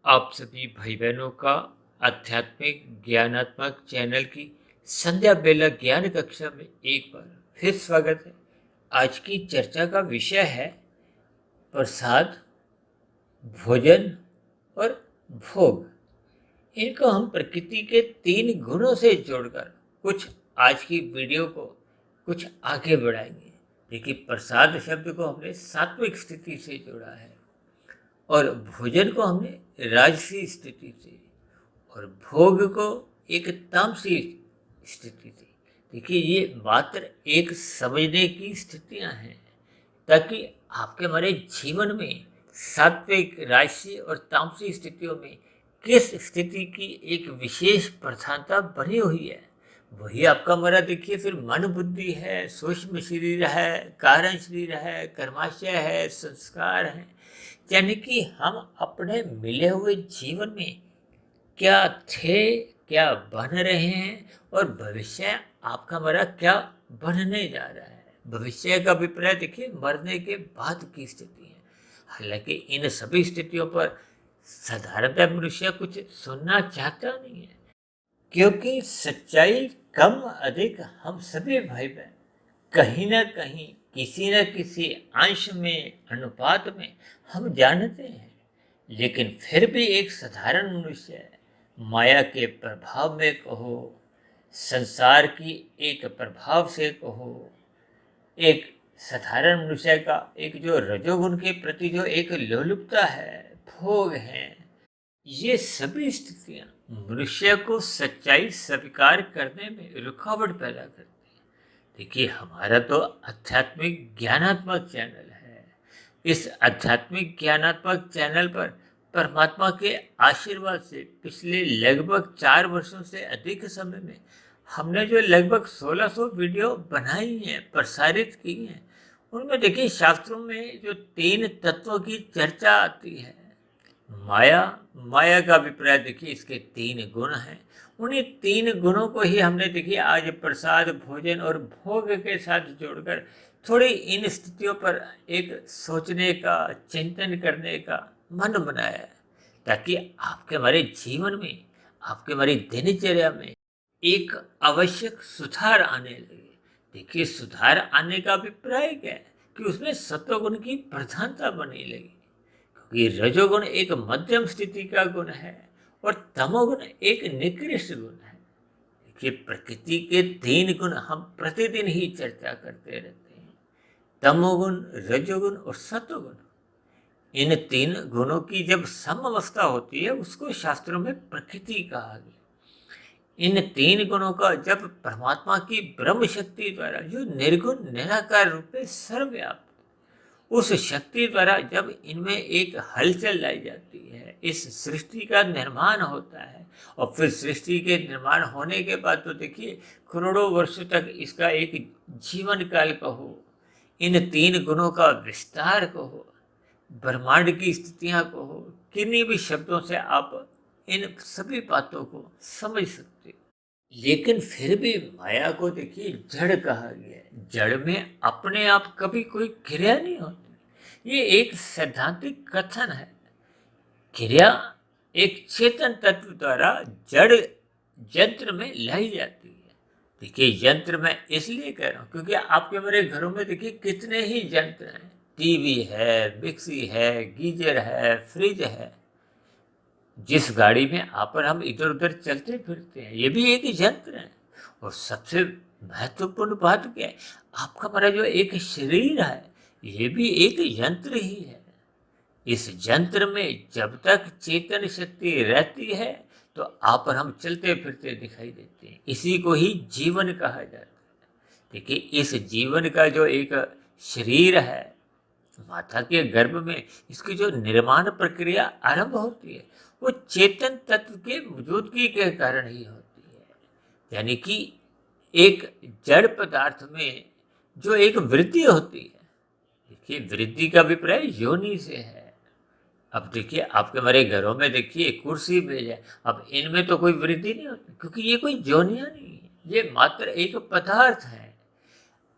आप सभी भाई बहनों का आध्यात्मिक ज्ञानात्मक चैनल की संध्या बेला ज्ञान कक्षा में एक बार फिर स्वागत है। आज की चर्चा का विषय है प्रसाद, भोजन और भोग। इनको हम प्रकृति के 3 गुणों से जोड़कर कुछ आज की वीडियो को कुछ आगे बढ़ाएंगे। देखिए, प्रसाद शब्द को हमने सात्विक स्थिति से जोड़ा है और भोजन को हमने राजसी स्थिति से और भोग को एक तामसी स्थिति से। देखिए, ये मात्र एक समझने की स्थितियां हैं ताकि आपके हमारे जीवन में सात्विक, राजसी और तामसी स्थितियों में किस स्थिति की एक विशेष प्रधानता बनी हुई है, वही आपका हमारा देखिए फिर मन बुद्धि है, सूक्ष्म शरीर है, कारण शरीर है, कर्माशय है, संस्कार है। यानी कि हम अपने मिले हुए जीवन में क्या थे, क्या बन रहे हैं और भविष्य आपका हमारा क्या बनने जा रहा है। भविष्य का अभिप्राय देखिए मरने के बाद की स्थिति है। हालांकि इन सभी स्थितियों पर साधारणतः मनुष्य कुछ सुनना चाहता नहीं है, क्योंकि सच्चाई कम अधिक हम सभी भाई बहन कहीं ना कहीं किसी न किसी अंश में, अनुपात में हम जानते हैं। लेकिन फिर भी एक साधारण मनुष्य माया के प्रभाव में कहो, संसार की एक प्रभाव से कहो, एक साधारण मनुष्य का एक जो रजोगुण के प्रति जो एक लोलुपता है, भोग है, ये सभी स्थितियां मनुष्य को सच्चाई स्वीकार करने में रुकावट पैदा करती है। देखिए, हमारा तो आध्यात्मिक ज्ञानात्मक चैनल है। इस आध्यात्मिक ज्ञानात्मक चैनल पर परमात्मा के आशीर्वाद से पिछले लगभग 4 वर्षों से अधिक समय में हमने जो लगभग 1600 वीडियो बनाई हैं, प्रसारित की हैं, उनमें देखिए शास्त्रों में जो 3 तत्वों की चर्चा आती है, माया का अभिप्राय देखिए इसके 3 गुण हैं। उन्हीं 3 गुणों को ही हमने देखिए आज प्रसाद, भोजन और भोग के साथ जोड़कर थोड़ी इन स्थितियों पर एक सोचने का, चिंतन करने का मन बनाया है, ताकि आपके हमारे जीवन में, आपके हमारी दिनचर्या में एक आवश्यक सुधार आने लगे। देखिए, सुधार आने का अभिप्राय क्या है कि उसमें सत्वगुण की प्रधानता बनी लगी, क्योंकि रजोगुण एक मध्यम स्थिति का गुण है और तमोगुण एक निकृष्ट गुण है। देखिए, प्रकृति के 3 गुण हम प्रतिदिन ही चर्चा करते रहते हैं, तमोगुण, रजोगुण और सत्वगुण। इन 3 गुणों की जब समअवस्था होती है उसको शास्त्रों में प्रकृति कहा गया। इन 3 गुणों का जब परमात्मा की ब्रह्म शक्ति द्वारा जो निर्गुण निराकार रूप में सर्वव्याप्त, उस शक्ति द्वारा जब इनमें एक हलचल लाई जाती है, इस सृष्टि का निर्माण होता है और फिर सृष्टि के निर्माण होने के बाद तो देखिए करोड़ों वर्षों तक इसका एक जीवन काल कहो, इन 3 गुणों का विस्तार कहो, ब्रह्मांड की स्थितियां कहो, किन्हीं भी शब्दों से आप इन सभी बातों को समझ सकते। लेकिन फिर भी माया को देखिए जड़ कहा गया है। जड़ में अपने आप कभी कोई क्रिया नहीं होती। ये एक सैद्धांतिक कथन है। क्रिया एक चेतन तत्व द्वारा जड़ यंत्र में लाई जाती है। देखिए, यंत्र मैं इसलिए कह रहा हूँ क्योंकि आपके मेरे घरों में देखिए कितने ही यंत्र हैं। टीवी है, मिक्सी है, गीजर है, फ्रिज है। जिस गाड़ी में आप और हम इधर उधर चलते फिरते हैं, ये भी एक यंत्र है। और सबसे महत्वपूर्ण बात क्या है, आपका हमारा जो एक शरीर है, ये भी एक यंत्र ही है। इस यंत्र में जब तक चेतन शक्ति रहती है तो आप और हम चलते फिरते दिखाई देते हैं। इसी को ही जीवन कहा जाता है। देखिए, इस जीवन का जो एक शरीर है, माता के गर्भ में इसकी जो निर्माण प्रक्रिया आरंभ होती है, वो चेतन तत्व के मौजूदगी के कारण ही होती है। यानी कि एक जड़ पदार्थ में जो एक वृद्धि होती है, देखिए वृद्धि का अभिप्राय योनि से है। अब देखिए, आपके हमारे घरों में देखिए कुर्सी मेज है, अब इनमें तो कोई वृद्धि नहीं होती क्योंकि ये कोई योनियां नहीं है, ये मात्र एक पदार्थ है।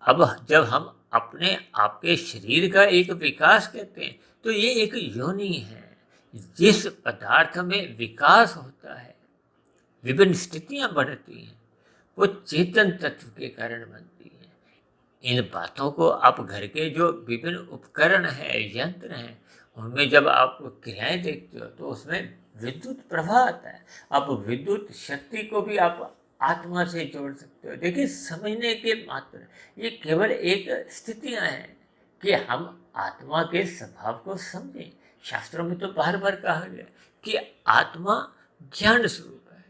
अब जब हम अपने आपके शरीर का एक विकास कहते हैं तो ये एक योनि है, जिस पदार्थ में विकास होता है, विभिन्न स्थितियां बनती हैं, वो चेतन तत्व के कारण बनती है। इन बातों को आप घर के जो विभिन्न उपकरण हैं, यंत्र हैं, उनमें जब आप क्रियाएं देखते हो तो उसमें विद्युत प्रवाह आता है। आप विद्युत शक्ति को भी आप आत्मा से जोड़ सकते हो। देखिए, समझने के मात्र ये केवल एक स्थितियां हैं कि हम आत्मा के स्वभाव को समझें। शास्त्रों में तो बार बार कहा गया कि आत्मा ज्ञान स्वरूप है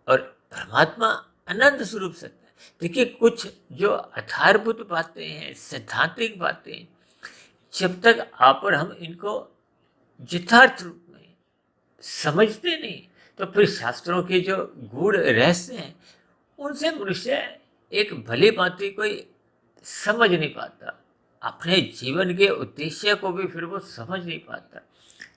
और परमात्मा अनंत स्वरूप सत्य है। देखिए, कुछ जो आधारभूत बातें हैं, सैद्धांतिक बातें, जब तक आप और हम इनको यथार्थ रूप में समझते नहीं, तो फिर शास्त्रों के जो गूढ़ रहस्य हैं, उनसे मनुष्य एक भली भांति कोई समझ नहीं पाता। अपने जीवन के उद्देश्य को भी फिर वो समझ नहीं पाता।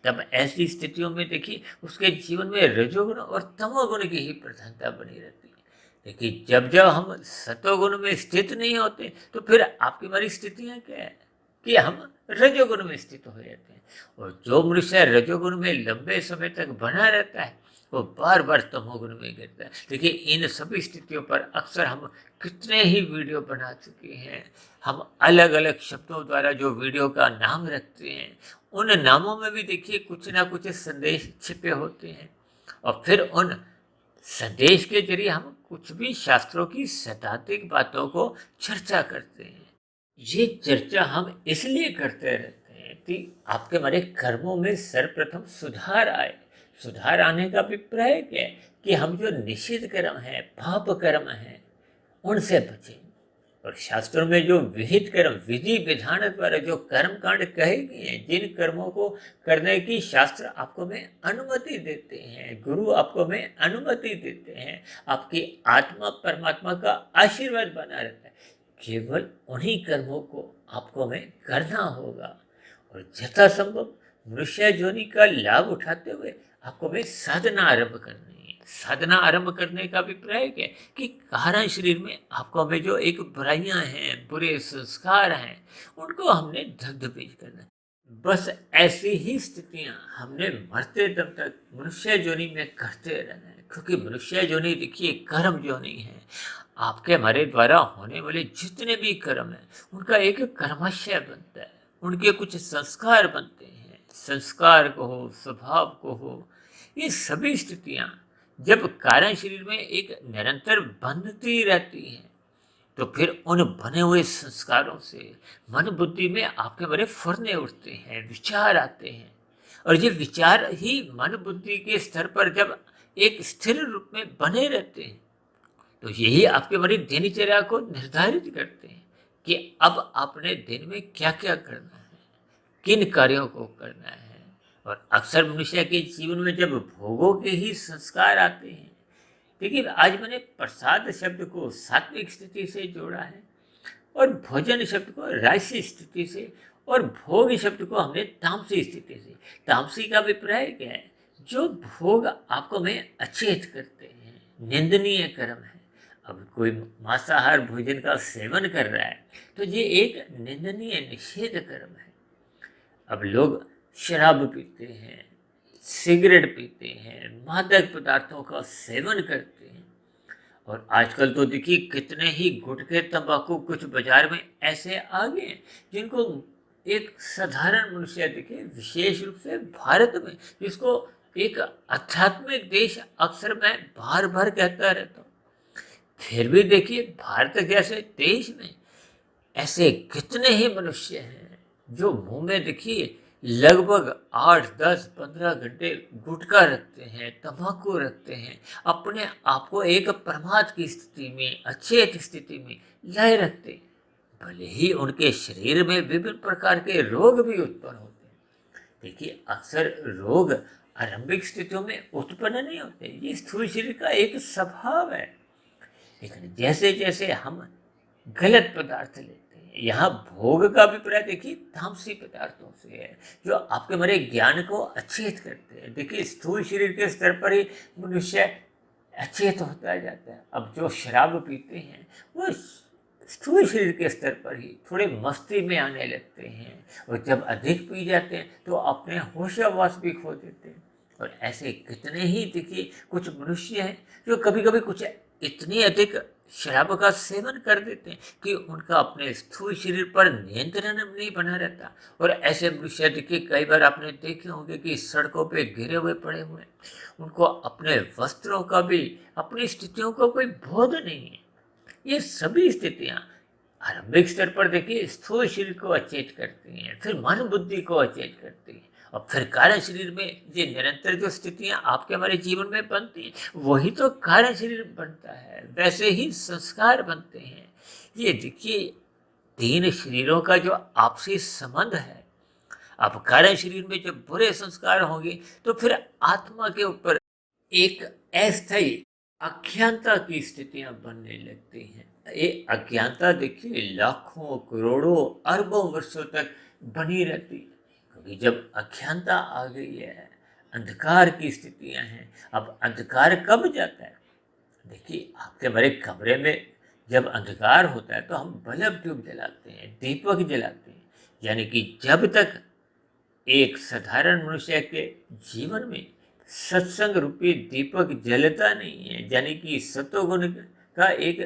तब ऐसी स्थितियों में देखिए, उसके जीवन में रजोगुण और तमोगुण की ही प्रधानता बनी रहती है। देखिए, जब जब हम सतोगुण में स्थित नहीं होते, तो फिर आपकी हमारी स्थितियां क्या है कि हम रजोगुण में स्थित हो जाते हैं। और जो मनुष्य रजोगुण में लंबे समय तक बना रहता है, वो बार बार तमोगुण में गिरता है। देखिए, इन सभी स्थितियों पर अक्सर हम कितने ही वीडियो बना चुके हैं। हम अलग अलग शब्दों द्वारा जो वीडियो का नाम रखते हैं, उन नामों में भी देखिए कुछ ना कुछ संदेश छिपे होते हैं। और फिर उन संदेश के जरिए हम कुछ भी शास्त्रों की सैद्धांतिक बातों को चर्चा करते हैं। ये चर्चा हम इसलिए करते रहते हैं कि आपके हमारे कर्मों में सर्वप्रथम सुधार आए। सुधार आने का अभिप्राय क्या है कि हम जो निषिद्ध कर्म है, पाप कर्म है, उनसे बचें। और शास्त्रों में जो विहित कर्म, विधि विधान द्वारा जो कर्म कांड कहे गए हैं, जिन कर्मों को करने की शास्त्र आपको में अनुमति देते हैं, गुरु आपको में अनुमति देते हैं, आपकी आत्मा परमात्मा का आशीर्वाद बना रहता है, केवल उन्हीं कर्मों को आपको में करना होगा। और यथासंभव मनुष्य योनि का लाभ उठाते हुए आपको में साधना आरंभ करनी है। साधना आरंभ करने का अभिप्राय क्या है कि कारण शरीर में आपको में जो एक बुराइयां हैं, बुरे संस्कार हैं, उनको हमने दग्ध करना है। बस ऐसी ही स्थितियां हमने मरते दम तक मनुष्य योनि में करते रहना है। क्योंकि मनुष्य योनि देखिए कर्म योनि है। आपके हमारे द्वारा होने वाले जितने भी कर्म हैं, उनका एक कर्माशय बनता है, उनके कुछ संस्कार बनते हैं। संस्कार को हो, स्वभाव को हो, ये सभी स्थितियां जब कारण शरीर में एक निरंतर बनती रहती हैं, तो फिर उन बने हुए संस्कारों से मन बुद्धि में आपके बड़े फुरने उठते हैं, विचार आते हैं। और ये विचार ही मन बुद्धि के स्तर पर जब एक स्थिर रूप में बने रहते हैं, तो यही आपके हमारी दिनचर्या को निर्धारित करते हैं कि अब आपने दिन में क्या क्या करना है, किन कार्यों को करना है। और अक्सर मनुष्य के जीवन में जब भोगों के ही संस्कार आते हैं, देखिए आज मैंने प्रसाद शब्द को सात्विक स्थिति से जोड़ा है, और भोजन शब्द को राजसी स्थिति से, और भोग शब्द को हमने तामसी स्थिति से। तामसी का अभिप्राय क्या है? जो भोग आपको में अचेत करते हैं, निंदनीय कर्म है। अब कोई मांसाहार भोजन का सेवन कर रहा है, तो ये एक निंदनीय निषेध कर्म है। अब लोग शराब पीते हैं, सिगरेट पीते हैं, मादक पदार्थों का सेवन करते हैं। और आजकल तो देखिए कितने ही गुटखे, तंबाकू कुछ बाजार में ऐसे आ गए हैं जिनको एक साधारण मनुष्य देखिए, विशेष रूप से भारत में, जिसको एक आध्यात्मिक देश अक्सर मैं बार बार कहता रहता हूँ, फिर भी देखिए भारत जैसे देश में ऐसे कितने ही मनुष्य हैं जो मुंह में देखिए लगभग 8, 10, 15 घंटे गुटखा रखते हैं, तंबाकू रखते हैं, अपने आप को एक प्रमाद की स्थिति में, अचेत स्थिति में लाए रखते हैं। भले ही उनके शरीर में विभिन्न प्रकार के रोग भी उत्पन्न होते हैं। देखिए, अक्सर रोग आरंभिक स्थितियों में उत्पन्न नहीं होते, ये स्थूल शरीर का एक स्वभाव है। लेकिन जैसे जैसे हम गलत पदार्थ लेते हैं, यहाँ भोग का अभिप्राय देखिए तामसी पदार्थों से है, जो आपके हमारे ज्ञान को अचेत करते हैं। देखिए, स्थूल शरीर के स्तर पर ही मनुष्य अचेत होता जाता है। अब जो शराब पीते हैं, वो स्थूल शरीर के स्तर पर ही थोड़े मस्ती में आने लगते हैं, और जब अधिक पी जाते हैं तो अपने होशावास भी खो देते हैं। और ऐसे कितने ही देखिए कुछ मनुष्य हैं जो कभी कभी कुछ इतनी अधिक शराब का सेवन कर देते हैं कि उनका अपने स्थूल शरीर पर नियंत्रण नहीं बना रहता। और ऐसे मनुष्य देखिए कई बार आपने देखे होंगे कि सड़कों पे गिरे हुए पड़े हुए हैं, उनको अपने वस्त्रों का भी, अपनी स्थितियों का कोई बोध नहीं है। ये सभी स्थितियां आरंभिक स्तर पर देखिए स्थूल शरीर को अचेत करती हैं, फिर मन बुद्धि को अचेत करती हैं, और फिर कारण शरीर में ये निरंतर जो स्थितियां आपके हमारे जीवन में बनती हैं वही तो कारण शरीर बनता है। वैसे ही संस्कार बनते हैं। ये देखिए तीन शरीरों का जो आपसी संबंध है, अब कारण शरीर में जब बुरे संस्कार होंगे तो फिर आत्मा के ऊपर एक अस्थायी अज्ञानता की स्थितियां बनने लगती हैं। ये अज्ञानता देखिए लाखों करोड़ों अरबों वर्षों तक बनी रहती है, क्योंकि जब अज्ञानता आ गई है, अंधकार की स्थितियां हैं। अब अंधकार कब जाता है? देखिए आपके हमारे कमरे में जब अंधकार होता है तो हम बल्ब ट्यूब जलाते हैं, दीपक जलाते हैं, यानी कि जब तक एक साधारण मनुष्य के जीवन में सत्संग रूपी दीपक जलता नहीं है, यानी कि सत्वगुण का एक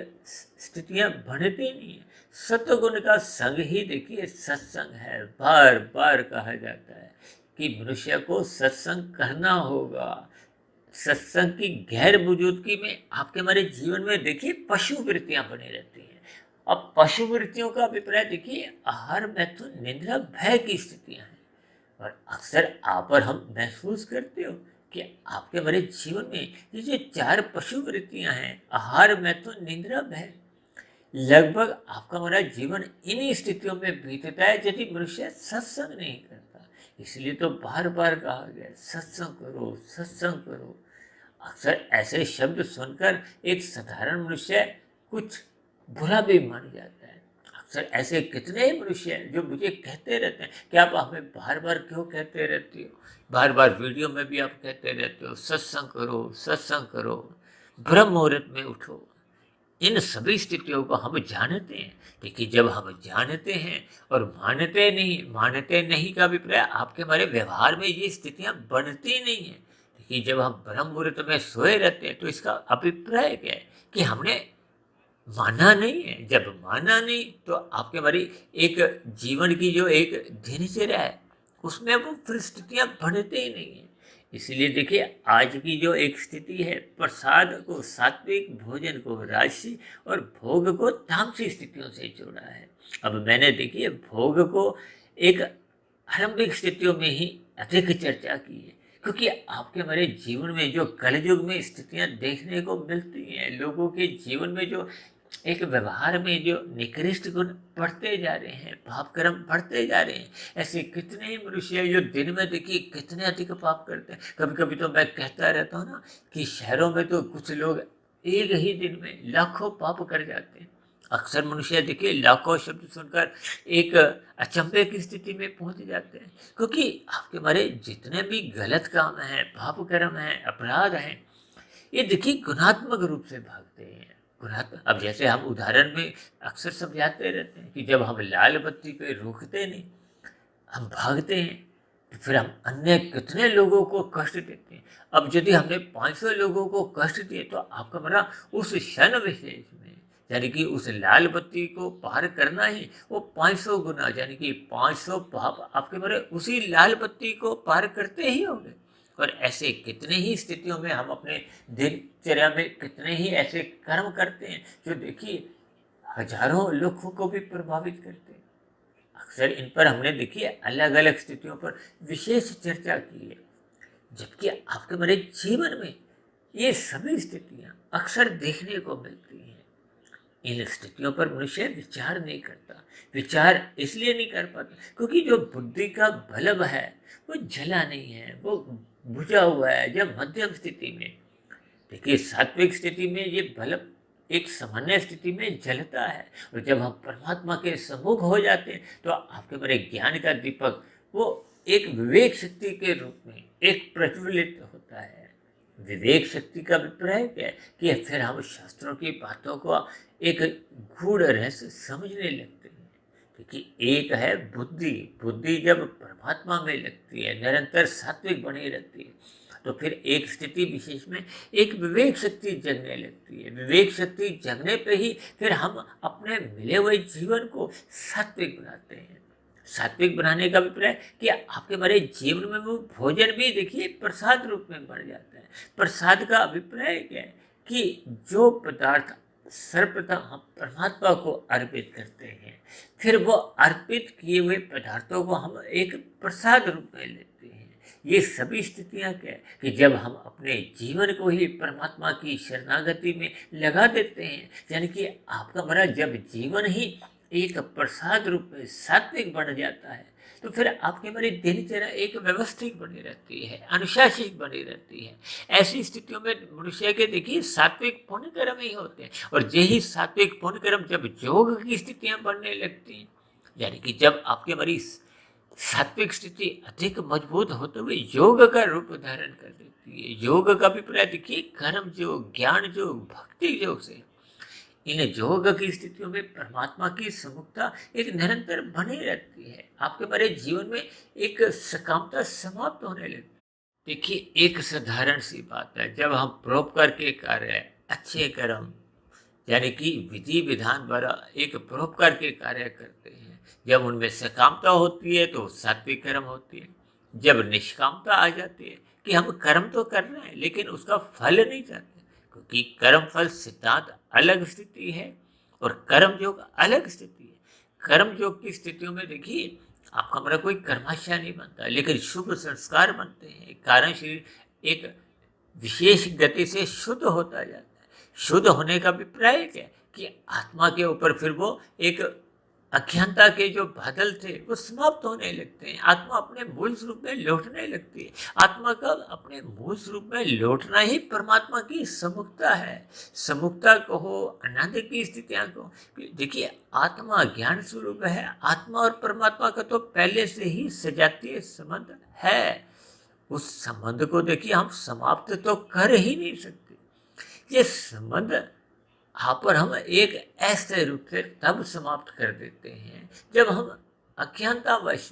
स्थितियां बनती नहीं है। सत्वगुण का संग ही देखिए सत्संग है। बार बार कहा जाता है कि मनुष्य को सत्संग करना होगा। सत्संग की गैर मौजूदगी में आपके हमारे जीवन में देखिए पशु वृत्तियां बनी रहती हैं। अब पशु वृत्तियों का अभिप्राय देखिए आहार, मैथुन, निद्रा, भय की स्थितियां हैं। और अक्सर आप और हम महसूस करते हो कि आपके हमारे जीवन में ये जो चार पशु वृत्तियां हैं, आहार, मैथुन, निद्रा, भय, लगभग आपका हमारा जीवन इन्हीं स्थितियों में बीतता है यदि मनुष्य सत्संग नहीं करता। इसलिए तो बार बार कहा गया सत्संग करो, सत्संग करो। अक्सर ऐसे शब्द सुनकर एक साधारण मनुष्य कुछ बुरा भी मान जाता है। अक्सर ऐसे कितने ही मनुष्य हैं जो मुझे कहते रहते हैं कि आप हमें बार बार क्यों कहते रहते हो, बार बार वीडियो में भी आप कहते रहते हो सत्संग करो, सत्संग करो, ब्रह्म मुहूर्त में उठो। इन सभी स्थितियों को हम जानते हैं। देखिए जब हम जानते हैं और मानते नहीं का अभिप्राय आपके हमारे व्यवहार में ये स्थितियां बनती नहीं है। देखिए जब हम ब्रह्म मुहूर्त में सोए रहते हैं तो इसका अभिप्राय क्या है कि हमने माना नहीं है। जब माना नहीं तो आपके हमारी एक जीवन की जो एक दिनचर्या है उसमें वो परिस्थितियां बनते ही नहीं है। इसलिए देखिए आज की जो एक स्थिति है, प्रसाद को, सात्विक भोजन को राजसी और भोग को तामसी स्थितियों से जोड़ा है। अब मैंने देखिए भोग को एक आरंभिक स्थितियों में ही अधिक चर्चा की है, क्योंकि आपके हमारे जीवन में जो कलयुग में स्थितियां देखने को मिलती हैं, लोगों के जीवन में जो एक व्यवहार में जो निकृष्ट गुण बढ़ते जा रहे हैं, पाप कर्म बढ़ते जा रहे हैं, ऐसे कितने ही मनुष्य हैं जो दिन में देखिए कितने अधिक पाप करते हैं। कभी कभी तो मैं कहता रहता हूँ ना कि शहरों में तो कुछ लोग एक ही दिन में लाखों पाप कर जाते हैं। अक्सर मनुष्य देखिए लाखों शब्द सुनकर एक अचंभे की स्थिति में पहुंच जाते हैं, क्योंकि आपके हमारे जितने भी गलत काम हैं, पाप कर्म हैं, अपराध हैं, ये देखिए गुणात्मक रूप से भागते हैं। गुणात्मक, अब जैसे हम उदाहरण में अक्सर समझाते रहते हैं कि जब हम लाल बत्ती पे रुकते नहीं, हम भागते हैं, तो फिर हम अन्य कितने लोगों को कष्ट देते हैं। अब यदि हमने 500 लोगों को कष्ट दिए तो आपका मना उस क्षण विशेष में, यानी कि उस लाल बत्ती को पार करना ही वो 500 गुना, यानी कि 500 पाप आपके मरे उसी लाल बत्ती को पार करते ही होंगे। और ऐसे कितने ही स्थितियों में हम अपने दिनचर्या में कितने ही ऐसे कर्म करते हैं जो देखिए हजारों लोगों को भी प्रभावित करते हैं। अक्सर इन पर हमने देखिए अलग अलग स्थितियों पर विशेष चर्चा की है, जबकि आपके मेरे जीवन में ये सभी स्थितियां अक्सर देखने को मिलती हैं। इन स्थितियों पर मनुष्य विचार नहीं करता। विचार इसलिए नहीं कर पाता क्योंकि जो बुद्धि का बल्ब है वो जला नहीं है, वो बुझा हुआ है। जब मध्यम स्थिति में देखिए सात्विक स्थिति में ये बल्ब एक सामान्य स्थिति में जलता है, और जब हम परमात्मा के सम्मुख हो जाते हैं तो आपके मेरे ज्ञान का दीपक वो एक विवेक शक्ति के रूप में एक प्रज्वलित होता है। विवेक शक्ति का अभिप्राय क्या है कि फिर हम शास्त्रों की बातों को एक गूढ़ रहस्य समझने लगते हैं। क्योंकि एक है बुद्धि, बुद्धि जब परमात्मा में लगती है, निरंतर सात्विक बनी रहती है, तो फिर एक स्थिति विशेष में एक विवेक शक्ति जगने लगती है। विवेक शक्ति जगने पे ही फिर हम अपने मिले हुए जीवन को सात्विक बनाते हैं। सात्विक बनाने का अभिप्राय कि आपके हमारे जीवन में वो भोजन भी देखिए प्रसाद रूप में बढ़ जाता है। प्रसाद का अभिप्राय क्या है कि जो पदार्थ सर्वप्रथम हम परमात्मा को अर्पित करते हैं, फिर वो अर्पित किए हुए पदार्थों को हम एक प्रसाद रूप में लेते हैं। ये सभी स्थितियां क्या है कि जब हम अपने जीवन को ही परमात्मा की शरणागति में लगा देते हैं, यानी कि आपका हमारा जब जीवन ही एक प्रसाद रूप में सात्विक बन जाता है, तो फिर आपकी हमारी दिनचर्या एक व्यवस्थित बनी रहती है, अनुशासित बनी रहती है। ऐसी स्थितियों में मनुष्य के देखिए सात्विक पुण्य कर्म ही होते हैं, और यही सात्विक पुण्य कर्म जब योग की स्थितियां बनने लगती हैं, यानी कि जब आपकी हमारी सात्विक स्थिति अधिक मजबूत होते हुए योग का रूप धारण कर देती है। योग का अभिप्राय देखिए कर्म योग, ज्ञान योग, भक्ति योग से। इन योग की स्थितियों में परमात्मा की सम्मुखता एक निरंतर बनी रहती है। आपके हमारे जीवन में एक सकामता समाप्त होने लगती है। देखिए एक साधारण सी बात है, जब हम परोपकार के कार्य, अच्छे कर्म, यानी कि विधि विधान द्वारा एक परोपकार के कार्य करते हैं, जब उनमें सकामता होती है तो सात्विक कर्म होती है। जब निष्कामता आ जाती है कि हम कर्म तो कर रहे हैं लेकिन उसका फल नहीं चाहते, क्योंकि कर्म फल सिद्धांत अलग स्थिति है और कर्म योग अलग स्थिति है। कर्म योग की स्थितियों में देखिए आपका हमारा कोई कर्माशय नहीं बनता, लेकिन शुभ संस्कार बनते हैं। कारण शरीर एक विशेष गति से शुद्ध होता जाता है। शुद्ध होने का अभिप्राय क्या है कि आत्मा के ऊपर फिर वो एक अज्ञानता के जो बादल थे वो समाप्त होने लगते हैं। आत्मा अपने मूल स्वरूप में लौटने लगती है। आत्मा का अपने मूल स्वरूप में लौटना ही परमात्मा की सम्मुखता है। सम्मुखता कहो, आनंद की स्थितियां कहो। देखिए आत्मा ज्ञान स्वरूप है। आत्मा और परमात्मा का तो पहले से ही सजातीय संबंध है। उस संबंध को देखिए हम समाप्त तो कर ही नहीं सकते। ये संबंध यहाँ पर हम एक ऐसे रूप से तब समाप्त कर देते हैं जब हम अज्ञानतावश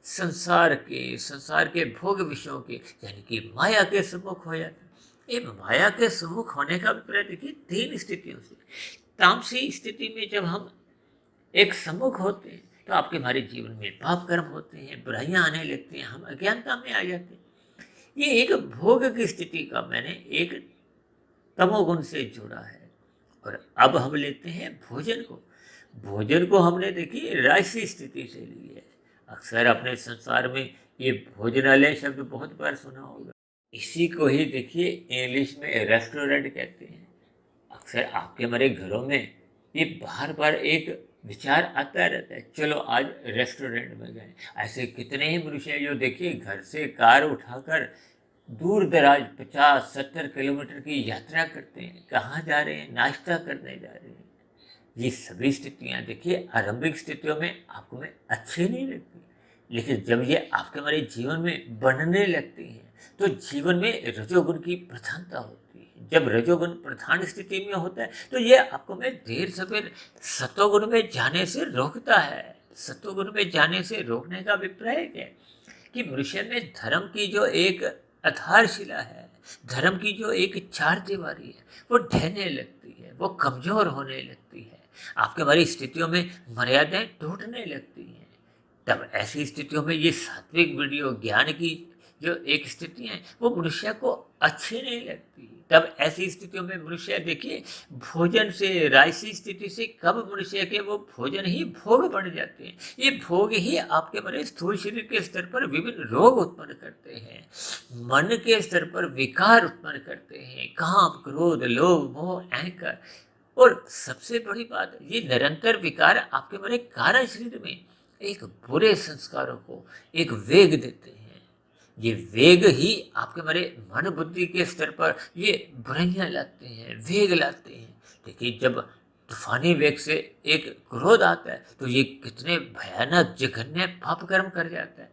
संसार के भोग विषयों के, यानी कि माया के सम्मुख हो जाते हैं। ये माया के सम्मुख होने का अभिप्राय देखिए तीन स्थितियों से। तामसी स्थिति में जब हम एक सम्मुख होते हैं तो आपके हमारे जीवन में पाप कर्म होते हैं, बुराइयां आने लगती हैं, हम अज्ञानता में आ जाते हैं। ये एक भोग की स्थिति का मैंने एक तमोगुण से जोड़ा है। और अब हम लेते हैं भोजन को। भोजन को हमने देखिए राजसी स्थिति से ली है। अक्सर अपने संसार में ये भोजनालय शब्द बहुत बार सुना होगा। इसी को ही देखिए इंग्लिश में रेस्टोरेंट कहते हैं। अक्सर आपके हमारे घरों में ये बार बार एक विचार आता रहता है, चलो आज रेस्टोरेंट में गए। ऐसे कितने ही मनुष्य हैं जो देखिए घर से कार उठाकर दूर दराज 50-70 किलोमीटर की यात्रा करते हैं। कहाँ जा रहे हैं? नाश्ता करने जा रहे हैं। ये सभी स्थितियाँ देखिए आरंभिक स्थितियों में आपको में अच्छी नहीं लगती, लेकिन जब ये आपके हमारे जीवन में बनने लगती हैं तो जीवन में रजोगुण की प्रधानता होती है। जब रजोगुण प्रधान स्थिति में होता है तो ये आपको में देर सवेर सतोगुण में जाने से रोकता है। सतोगुण में जाने से रोकने का अभिप्राय क्या है कि मनुष्य में धर्म की जो एक आधारशिला है, धर्म की जो एक चार दीवारी है, वो ढहने लगती है, वो कमजोर होने लगती है। आपके हमारी स्थितियों में मर्यादाएं टूटने लगती हैं। तब ऐसी स्थितियों में ये सात्विक वीडियो ज्ञान की जो एक स्थिति है वो मनुष्य को अच्छी नहीं लगती। तब ऐसी स्थितियों में मनुष्य देखिए भोजन से, राजसी स्थिति से कब मनुष्य के वो भोजन ही भोग बन जाते हैं। ये भोग ही आपके बड़े स्थूल शरीर के स्तर पर विभिन्न रोग उत्पन्न करते हैं, मन के स्तर पर विकार उत्पन्न करते हैं, काम, क्रोध, लोभ, मोह, अहंकार। और सबसे बड़ी बात, ये निरंतर विकार आपके बड़े कारण शरीर में एक बुरे संस्कारों को एक वेग देते हैं। ये वेग ही आपके हमारे मन बुद्धि के स्तर पर ये बुराइयां लाते हैं, वेग लाते हैं। देखिए जब तूफानी वेग से एक क्रोध आता है तो ये कितने भयानक जघन्य पाप कर्म कर जाता है।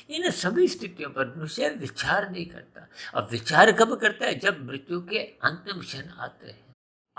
इन सभी स्थितियों पर मनुष्य विचार नहीं करता। अब विचार कब करता है? जब मृत्यु के अंतिम क्षण आते हैं।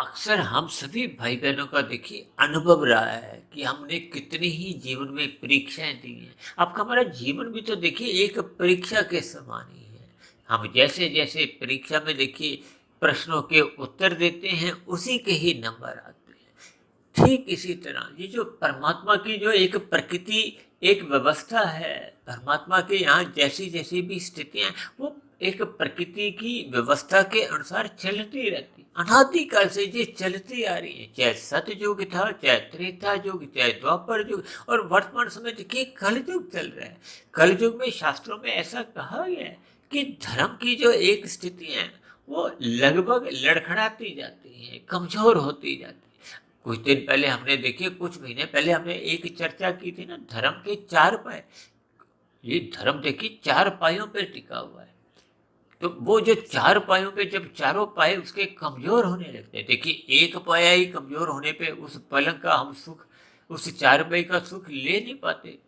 अक्सर हम सभी भाई बहनों का देखिए अनुभव रहा है कि हमने कितनी ही जीवन में परीक्षाएं दी हैं। आपका हमारा जीवन भी तो देखिए एक परीक्षा के समान ही है। हम जैसे जैसे परीक्षा में देखिए प्रश्नों के उत्तर देते हैं, उसी के ही नंबर आते हैं। ठीक इसी तरह ये जो परमात्मा की जो एक प्रकृति, एक व्यवस्था है, परमात्मा के यहाँ जैसी जैसी भी स्थितियां, वो एक प्रकृति की व्यवस्था के अनुसार चलती रहती, अनादिकाल से ये चलती आ रही है। चाहे सतयुग था, चाहे त्रेता युग, चाहे द्वापर युग, और वर्तमान समय देखिए कलयुग चल रहा है। कलयुग में शास्त्रों में ऐसा कहा गया है कि धर्म की जो एक स्थिति है वो लगभग लड़खड़ाती जाती है, कमजोर होती जाती है। कुछ दिन पहले हमने देखिए, कुछ महीने पहले हमने एक चर्चा की थी ना, धर्म के चार पाए। ये धर्म देखिए चार पायों पे टिका हुआ है। तो वो जो चार पायों पे जब चारों पाए उसके कमजोर होने लगते हैं, देखिए एक पाया ही कमजोर होने पे उस पलंग का हम सुख, उस चार पाई का सुख ले नहीं पाते।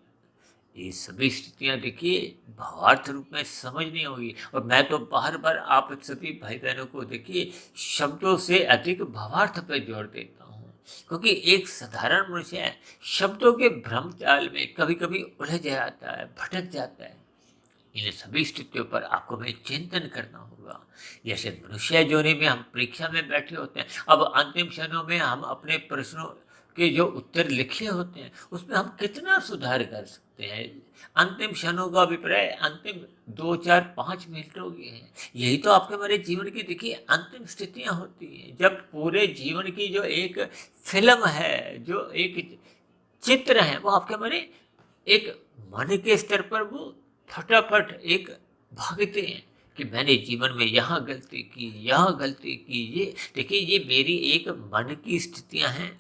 ये सभी स्थितियां देखिए भावार्थ रूप में समझनी होगी। और मैं तो बार बार आप सभी भाई बहनों को देखिए शब्दों से अधिक भावार्थ पर जोर देता हूँ, क्योंकि एक साधारण मनुष्य है शब्दों के भ्रम जाल में कभी कभी उलझ जाता है, भटक जाता है। इन सभी स्थितियों पर आपको में चिंतन करना होगा। जैसे मनुष्य जोनि में हम परीक्षा में बैठे होते हैं, अब अंतिम क्षणों में हम अपने प्रश्नों के जो उत्तर लिखे होते हैं उसमें हम कितना सुधार कर सकते हैं। अंतिम क्षणों का अभिप्राय अंतिम 2 4 5 मिनटों की है। यही तो आपके हमारे जीवन की देखिए अंतिम स्थितियां होती हैं, जब पूरे जीवन की जो एक फिल्म है, जो एक चित्र है, वो आपके हमारे एक मन के स्तर पर वो फटाफट एक भागते हैं कि मैंने जीवन में यहाँ गलती की, यहाँ गलती की। ये देखिए ये मेरी एक मन की स्थितियां हैं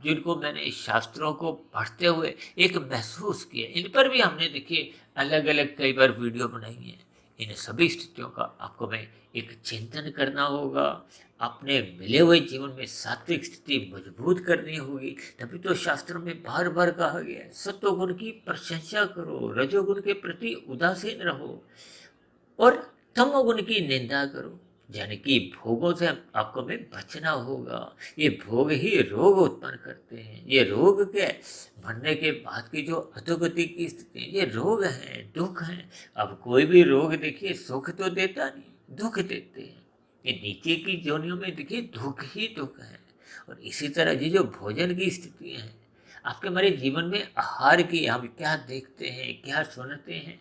जिनको मैंने शास्त्रों को पढ़ते हुए एक महसूस किया। इन पर भी हमने देखिए अलग अलग कई बार वीडियो बनाई है। इन सभी स्थितियों का आपको मैं एक चिंतन करना होगा। अपने मिले हुए जीवन में सात्विक स्थिति मजबूत करनी होगी। तभी तो शास्त्रों में बार बार कहा गया है सत्वगुण की प्रशंसा करो, रजोगुण के प्रति उदासीन रहो और तमोगुण की निंदा करो। यानी कि भोगों से आपको में बचना होगा। ये भोग ही रोग उत्पन्न करते हैं। ये रोग क्या है? मरने के बाद की जो अधोगति की स्थिति है, ये रोग है, दुख है। अब कोई भी रोग देखिए सुख तो देता नहीं, दुख देते हैं। ये नीचे की जोनियों में देखिए दुख ही दुख है। और इसी तरह ये जो भोजन की स्थिति है आपके हमारे जीवन में, आहार की हम क्या देखते हैं, क्या सुनते हैं,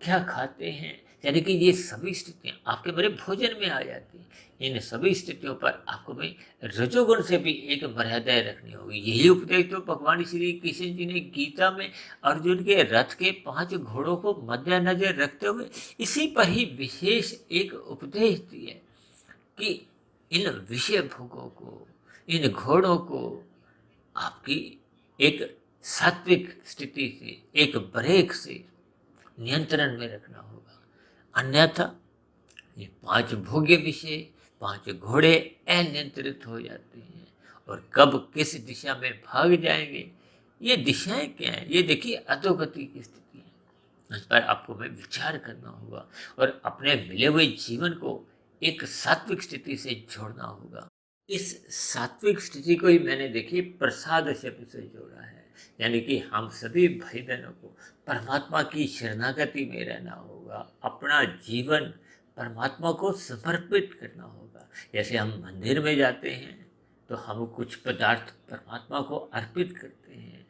क्या खाते हैं, यानी कि ये सभी स्थितियां आपके मेरे भोजन में आ जाती हैं। इन सभी स्थितियों पर आपको में रजोगुण से भी एक मर्यादा रखनी होगी। यही उपदेश तो भगवान श्री कृष्ण जी ने गीता में अर्जुन के रथ के 5 घोड़ों को मद्देनजर रखते हुए इसी पर ही विशेष एक उपदेश दिया कि इन विषय भोगों को, इन घोड़ों को आपकी एक सात्विक स्थिति से, एक ब्रेक से नियंत्रण में रखना होगा। अन्यथा ये 5 भोग्य विषय, 5 घोड़े अनियंत्रित हो जाते हैं और कब किस दिशा में भाग जाएंगे, ये दिशाएं क्या है? ये देखिए अधोगति की स्थिति है। इस पर आपको में विचार करना होगा और अपने मिले हुए जीवन को एक सात्विक स्थिति से जोड़ना होगा। इस सात्विक स्थिति को ही मैंने देखिए प्रसाद शब्द से जोड़ा है। यानी कि हम सभी भाई बहनों को परमात्मा की शरणागति में रहना होगा, अपना जीवन परमात्मा को समर्पित करना होगा। जैसे हम मंदिर में जाते हैं तो हम कुछ पदार्थ परमात्मा को अर्पित करते हैं,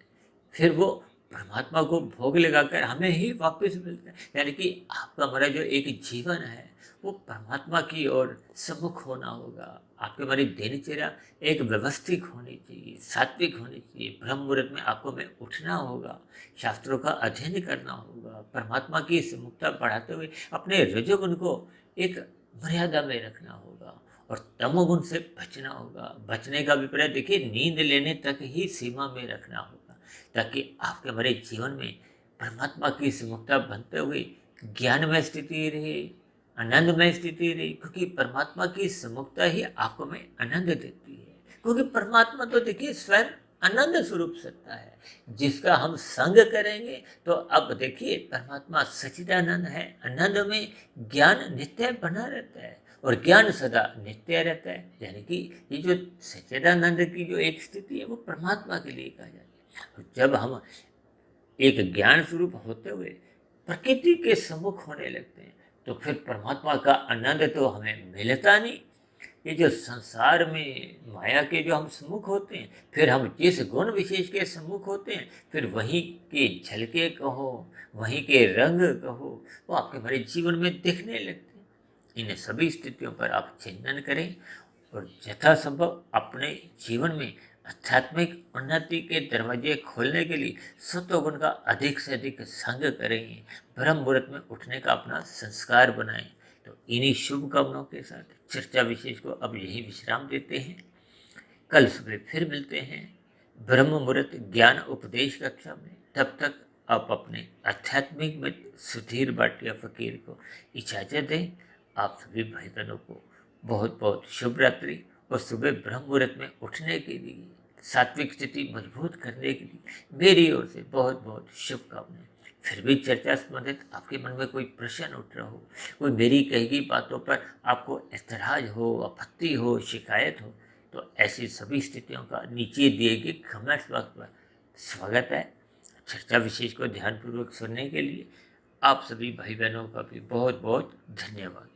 फिर वो परमात्मा को भोग लगाकर हमें ही वापस मिलता है। यानी कि आपका हमारा जो एक जीवन है वो परमात्मा की ओर सम्मुख होना होगा। आपके हमारी दिनचर्या एक व्यवस्थित होनी चाहिए, सात्विक होनी चाहिए। ब्रह्म मुहूर्त में आपको में उठना होगा, शास्त्रों का अध्ययन करना होगा, परमात्मा की सम्मुखता बढ़ाते हुए अपने रजोगुण को एक मर्यादा में रखना होगा और तमोगुण से बचना होगा। बचने का अभिप्राय देखिए नींद लेने तक ही सीमा में रखना होगा, ताकि आपके हमारे जीवन में परमात्मा की सम्मुखता बनते हुए ज्ञानमय स्थिति रहे, आनंदमय स्थिति रही। क्योंकि परमात्मा की सम्मुखता ही आपको में आनंद देती है। क्योंकि परमात्मा तो देखिए स्वयं आनंद स्वरूप सत्ता है, जिसका हम संग करेंगे तो अब देखिए परमात्मा सच्चिदानंद है। आनंद में ज्ञान नित्य बना रहता है और ज्ञान सदा नित्य रहता है। यानी कि ये जो सच्चिदानंद की जो एक स्थिति है वो परमात्मा के लिए कहा जाता है। और जब हम एक ज्ञान स्वरूप होते हुए प्रकृति के सम्मुख होने लगते हैं तो फिर परमात्मा का आनंद तो हमें मिलता नहीं। ये जो संसार में माया के जो हम सम्मुख होते हैं, फिर हम जिस गुण विशेष के सम्मुख होते हैं, फिर वहीं के झलके कहो, वहीं के रंग कहो, वो आपके हमारे जीवन में दिखने लगते हैं। इन सभी स्थितियों पर आप चिंतन करें और यथासंभव अपने जीवन में आध्यात्मिक उन्नति के दरवाजे खोलने के लिए सत्वगुण का अधिक से अधिक संग करें, ब्रह्म मुहूर्त में उठने का अपना संस्कार बनाएं। तो इन्हीं शुभकामनाओं के साथ चर्चा विशेष को अब यही विश्राम देते हैं। कल सुबह फिर मिलते हैं ब्रह्म मुहूर्त ज्ञान उपदेश कक्षा में। तब तक आप अपने आध्यात्मिक मित्र सुधीर भाटिया फकीर को इजाज़त दें। आप सभी भाई बहनों को बहुत बहुत शुभ रात्रि और सुबह ब्रह्म मुहूर्त में उठने के लिए, सात्विक स्थिति मजबूत करने के लिए मेरी ओर से बहुत बहुत शुभकामनाएं। फिर भी चर्चा संबंधित आपके मन में कोई प्रश्न उठ रहा हो, कोई मेरी कही गई बातों पर आपको ऐतराज हो, आपत्ति हो, शिकायत हो, तो ऐसी सभी स्थितियों का नीचे दिए गए कमेंट्स बॉक्स पर स्वागत है। चर्चा विशेष को ध्यानपूर्वक सुनने के लिए आप सभी भाई बहनों का भी बहुत बहुत धन्यवाद।